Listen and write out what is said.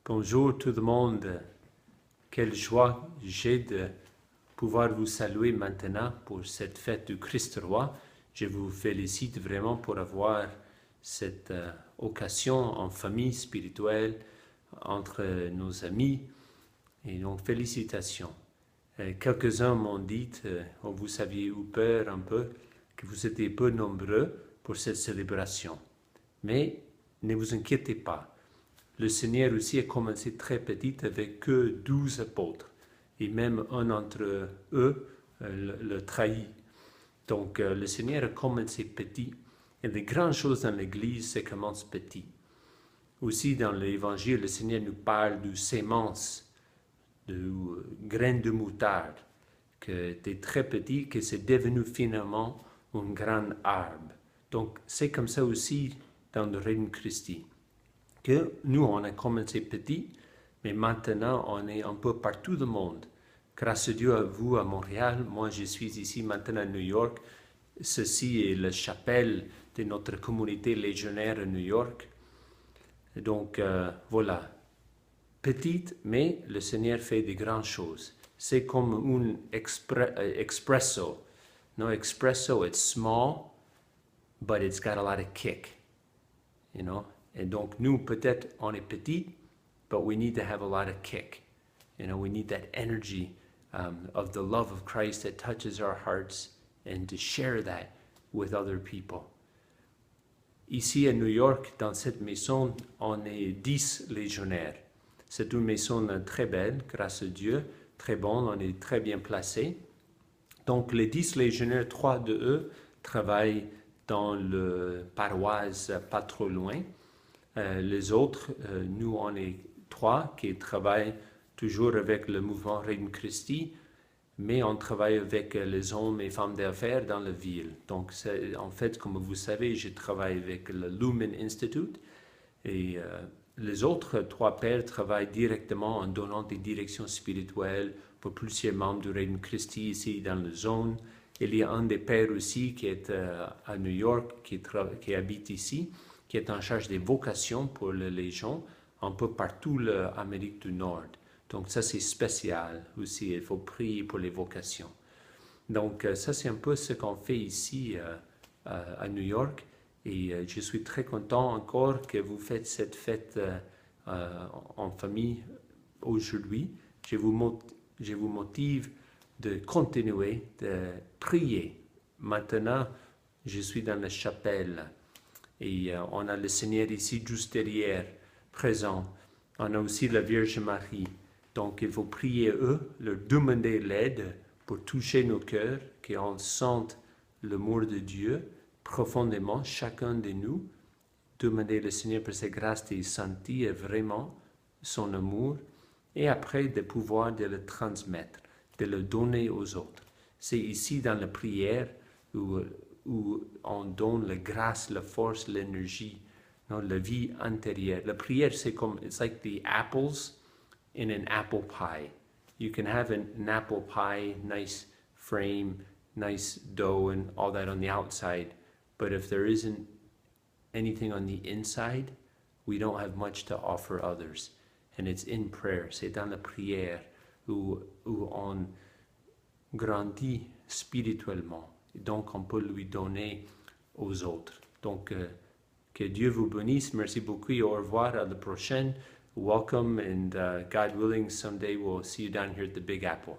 Bonjour tout le monde. Quelle joie j'ai de pouvoir vous saluer maintenant pour cette fête du Christ roi. Je vous félicite vraiment pour avoir cette occasion en famille spirituelle entre nos amis. Et donc félicitations. Quelques-uns m'ont dit, vous aviez eu peur un peu, que vous étiez peu nombreux pour cette célébration. Mais ne vous inquiétez pas. Le Seigneur aussi a commencé très petit avec que 12 apôtres. Et même un d'entre eux le trahit. Donc le Seigneur a commencé petit. Et les grandes choses dans l'Église, ça commence petit. Aussi dans l'Évangile, le Seigneur nous parle de sémence, de graines de moutarde, que était très petit, que c'est devenu finalement un grand arbre. Donc c'est comme ça aussi dans le règne Christi. Que nous, on a commencé petit, mais maintenant, on est un peu partout dans le monde. Grâce à Dieu, à vous, à Montréal, moi, je suis ici maintenant à New York. Ceci est la chapelle de notre communauté légionnaire à New York. Donc, voilà. Petite, mais le Seigneur fait de grandes choses. C'est comme un espresso. No, espresso, it's small, but it's got a lot of kick, you know. Et donc, nous, peut-être, on est petit, but we need to have a lot of kick. You know, we need that energy of the love of Christ that touches our hearts and to share that with other people. Ici, à New York, dans cette maison, on est 10 légionnaires. C'est une maison très belle, grâce à Dieu, très bonne, on est très bien placés. Donc, les 10 légionnaires, 3 de eux travaillent dans le paroisse pas trop loin. Les autres, nous, on est 3 qui travaillent toujours avec le mouvement Règne Christi, mais on travaille avec les hommes et femmes d'affaires dans la ville. Donc, en fait, comme vous savez, je travaille avec le Lumen Institute et les autres 3 pères travaillent directement en donnant des directions spirituelles pour plusieurs membres du Règne Christi ici dans la zone. Il y a un des pères aussi qui est à New York, qui habite ici, qui est en charge des vocations pour les légions un peu partout l'Amérique du Nord. Donc ça c'est spécial aussi, il faut prier pour les vocations. Donc ça c'est un peu ce qu'on fait ici à New York et je suis très content encore que vous faites cette fête en famille aujourd'hui. Je vous motive de continuer de prier. Maintenant, je suis dans la chapelle. Et on a le Seigneur ici juste derrière, présent. On a aussi la Vierge Marie. Donc il faut prier eux, leur demander l'aide pour toucher nos cœurs, qu'on sente l'amour de Dieu profondément, chacun de nous. Demander le Seigneur pour sa grâce de sentir vraiment son amour et après de pouvoir de le transmettre, de le donner aux autres. C'est ici dans la prière où on donne la grâce, la force, l'énergie, la vie intérieure. La prière, c'est comme, it's like the apples in an apple pie. You can have an apple pie, nice frame, nice dough and all that on the outside, but if there isn't anything on the inside, we don't have much to offer others. And it's in prayer, c'est dans la prière où on grandit spirituellement. Donc, on peut lui donner aux autres. Donc, que Dieu vous bénisse. Merci beaucoup et au revoir. À la prochaine. Welcome and God willing, someday we'll see you down here at the Big Apple.